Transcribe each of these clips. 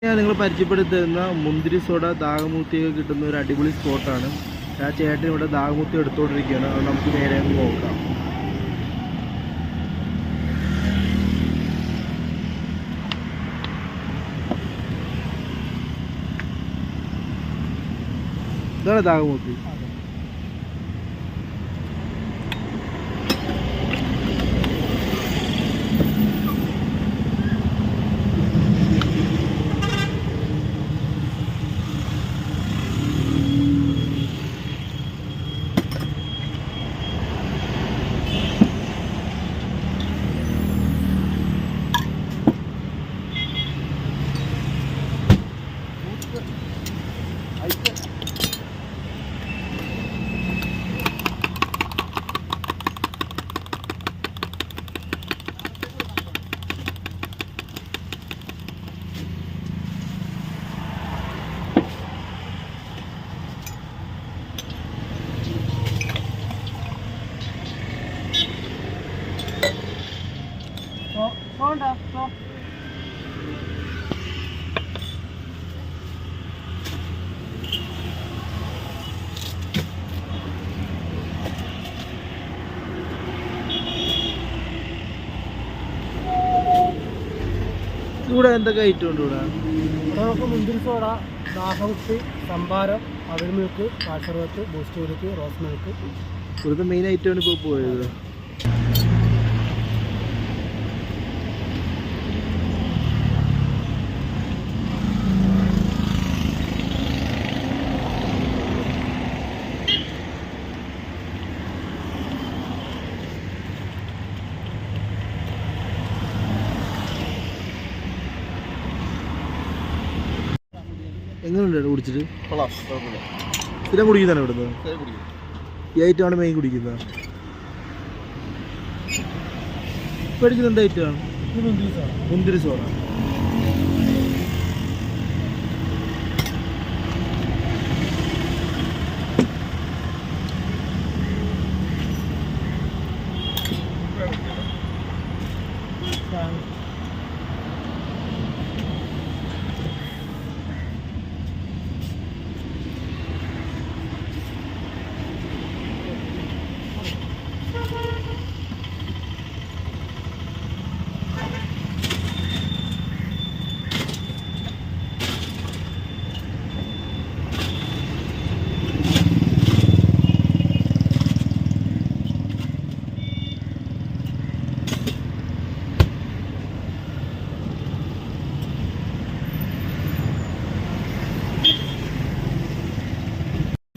ഞാൻ നിങ്ങൾ പരിചയപ്പെടുത്തുന്ന മുന്തിരി സോഡ ദാഹമൂത്തിയൊക്കെ കിട്ടുന്ന ഒരു അടിപൊളി സ്പോട്ടാണ്. ആ ചേട്ടൻ ഇവിടെ ദാഹമൂത്തി എടുത്തുകൊണ്ടിരിക്കുകയാണ്. അത് നമുക്ക് നേരെ ഒന്ന് നോക്കാം. ഇതാണ് ദാഹമൂത്തി. ഇവിടെ എന്തൊക്കെ ഐറ്റം ഉണ്ട്? ഇവിടെ നമുക്ക് മുന്തിരി സോഡ, ദാഹമുത്തി, സംഭാരം, അവിൽ മിൽക്ക്, കാശർവത്ത്, ബൂസ്റ്റ് മിൽക്ക്, റോസ് മിൽക്ക്. ഇവിടുത്തെ മെയിൻ ഐറ്റമാണ് ഇപ്പോൾ പോയത്. എങ്ങനെയുണ്ട് കുടിച്ചിട്ട്? സ്ഥിരം കുടിക്കുന്നതാണ് ഇവിടുന്ന്. ഈ ഐറ്റമാണ് മെയിൻ കുടിക്കുന്നത്. മേടിക്കുന്ന എന്ത് ഐറ്റമാണ്? മുന്തിരി സോഡ.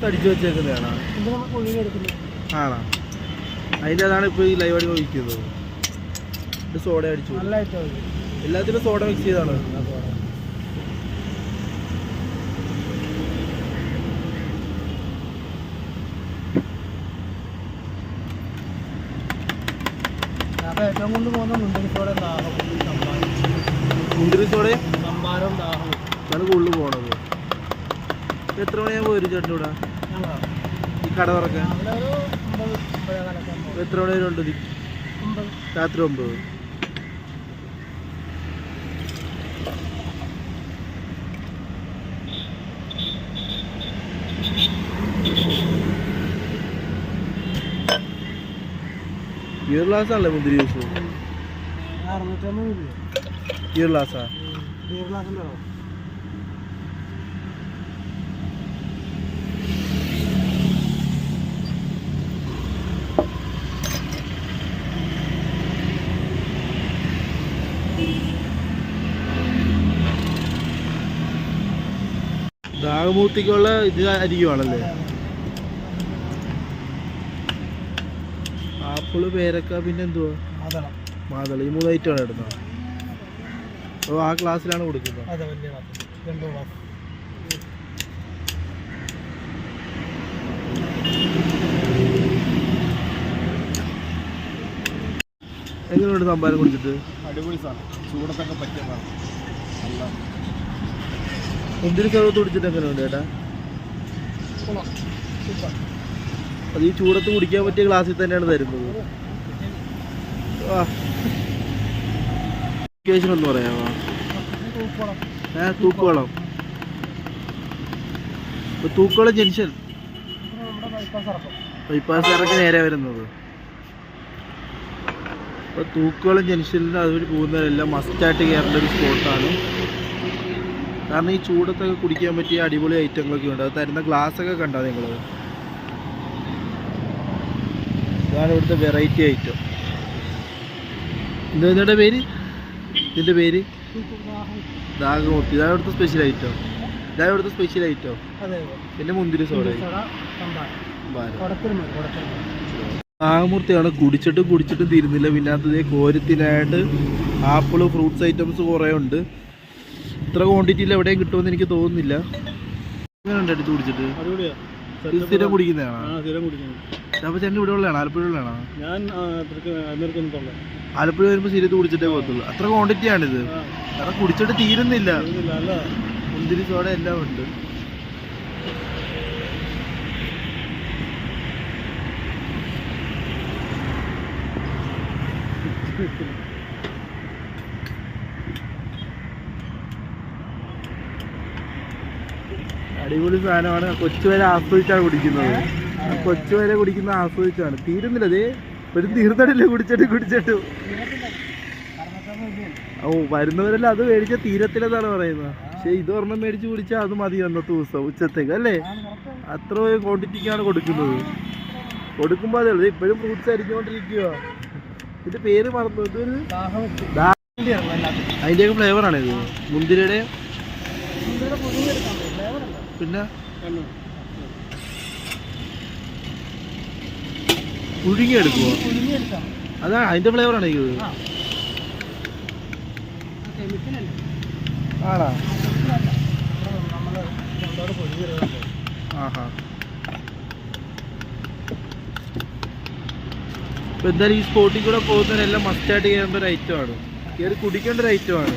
അടിച്ചു വെച്ചേക്കുന്നതാണോ? ആണോ? അതിൻ്റെ അതാണ് ഇപ്പോൾ ഈ ലൈവാടി ഒഴിക്കുന്നത്. സോഡ അടിച്ചു. എല്ലാത്തിനും സോഡ മിക്സ് ചെയ്താണ്. ഏറ്റവും കൊണ്ട് പോകുന്ന മുന്തിരി സോഡ, മുന്തിരി സോഡയും സംഭാരവും ദാഹവും ആണ് കൂടുതൽ പോകണത്. എത്ര മണിയാകുമ്പോൾ വരും ചേട്ടൻ ഇവിടെ ഈ കട തുറക്കാൻ? എത്ര മണി വരെ ഉണ്ട്? രാത്രി 9. ഗിയർ ഗ്ലാസ്സാണല്ലേ മുന്തിരി ജ്യൂസ്? 650 രൂപ. ഗിയർ ഗ്ലാസ്സാ? ഗിയർ ഗ്ലാസ്സിൻ്റെ ദാഹമൂത്തിക്കുള്ള ഇത് അരിക്കുവാണല്ലേ? ആപ്പിള്, പേരക്ക, പിന്നെ എന്തുവാ? മാതള. ഈ 3 ഐറ്റമാണ് ഇടുന്നത്. അപ്പോൾ ആ ക്ലാസ്സിലാണ് കൊടുക്കുന്നത്. എങ്ങനെയുണ്ട് സംഭാരം കുടിച്ചിട്ട്? അടിപൊളി സാധനം, ചൂടത്തൊക്കെ പറ്റിയതാണ്. നല്ല മുന്തിരി സർവത്ത് കുടിച്ചിട്ട് എങ്ങനെയുണ്ട് ചേട്ടാ? അത് ഈ ചൂടത്ത് കുടിക്കാൻ പറ്റിയ ഗ്ലാസ്സിൽ തന്നെയാണ് തരുന്നത്. ലൊക്കേഷൻ ഒന്ന് പറയാമോ? തൂക്കുവളം. ഇപ്പൊ തൂക്കുവളം ജംഗ്ഷൻ നമ്മുടെ ബൈപ്പാസ് ഇറക്കും. ബൈപ്പാസ് ഇറക്കി നേരെ വരുന്നത്. ഇപ്പൊ തൂക്കുവളം ജംഗ്ഷനിൽ അതുവഴി പോകുന്നവരെല്ലാം മസ്റ്റായിട്ട് കയറേണ്ട ഒരു സ്പോട്ടാണ്. കാരണം ഈ ചൂടത്തൊക്കെ കുടിക്കാൻ പറ്റിയ അടിപൊളി ഐറ്റങ്ങളൊക്കെ ഉണ്ട്. അത് തരുന്ന ഗ്ലാസ് ഒക്കെ കണ്ടോ നിങ്ങൾ? ഇതാണ് ഇവിടുത്തെ വെറൈറ്റി ഐറ്റം. ഇതിൻ്റെ പേര് ദാഹമുത്തി. ഇതാണ് ഇവിടുത്തെ സ്പെഷ്യൽ ഐറ്റം. അതെ. പിന്നെ മുന്തിരി സോഡ. കുടത്തിൽ ദാഹമൂർത്തിയാണ്. കുടിച്ചിട്ടും തീരുന്നില്ല. പിന്നെ അത് കോരത്തിനായിട്ട് ആപ്പിള് ഫ്രൂട്ട്സ് ഐറ്റംസ് കുറേ ഉണ്ട്. ഇത്ര ക്വാണ്ടിറ്റിയിൽ എവിടെയും കിട്ടുമെന്ന് എനിക്ക് തോന്നുന്നില്ല. അങ്ങനെ ഉണ്ട് അടുത്ത് കുടിച്ചിട്ട് സ്ഥിരം കുടിക്കുന്നതാണോ? അപ്പോൾ ചേട്ടൻ ഇവിടെ ഉള്ളതാണോ? ആലപ്പുഴ ഉള്ളതാണോ? ഞാൻ ആലപ്പുഴ വരുമ്പോൾ സ്ഥിരത്ത് കുടിച്ചിട്ടേ പോകത്തുള്ളൂ. അത്ര ക്വാണ്ടിറ്റിയാണിത്. കാരണം കുടിച്ചിട്ട് തീരുന്നില്ല. മുന്തിരി സോഡ എല്ലാം ഉണ്ട്. അടിപൊളി സാധനമാണ്. കൊച്ചുവരെ ആസ്വദിച്ചാണ് കുടിക്കുന്നത്. കൊച്ചുവരെ കുടിക്കുന്ന ആസ്വദിച്ചാണ്. തീരുന്നില്ല. അതേ ഒരു തീർന്നിട്ടില്ല കുടിച്ചിട്ട്. ഓ, വരുന്നവരെല്ലാം അത് മേടിച്ചാൽ തീരത്തില്ലെന്നാണ് പറയുന്നത്. പക്ഷേ ഇത് ഒരെണ്ണം മേടിച്ച് കുടിച്ചാൽ അത് മതി അന്നത്തെ ദിവസം ഉച്ചത്തേക്ക് അല്ലേ? അത്ര ക്വാണ്ടിറ്റിക്കാണ് കൊടുക്കുന്നത്. കൊടുക്കുമ്പോൾ അതേ ഉള്ളൂ. ഇപ്പോഴും ഫ്രൂട്ട്സ് അരിഞ്ഞുകൊണ്ടിരിക്കുക. ഇതിന്റെ പേര് മറന്നു. ഇതൊരു അതിൻ്റെയൊക്കെ ഫ്ലേവറാണ് ഇത്. മുന്തിരിയുടെ പിന്നെ പുഴുങ്ങിയെടുക്കുമോ? അതാ അതിന്റെ ഫ്ലേവറാണ് ഇത്. ആണോ? ആഹാ. ഇപ്പൊ എന്തായാലും ഈ സ്പോട്ടിൽ കൂടെ പോകുന്നവരെല്ലാം മസ്റ്റായിട്ട് കയറേണ്ട ഒരു ഐറ്റമാണ്. കയറി കുടിക്കേണ്ട ഒരു ഐറ്റമാണ്.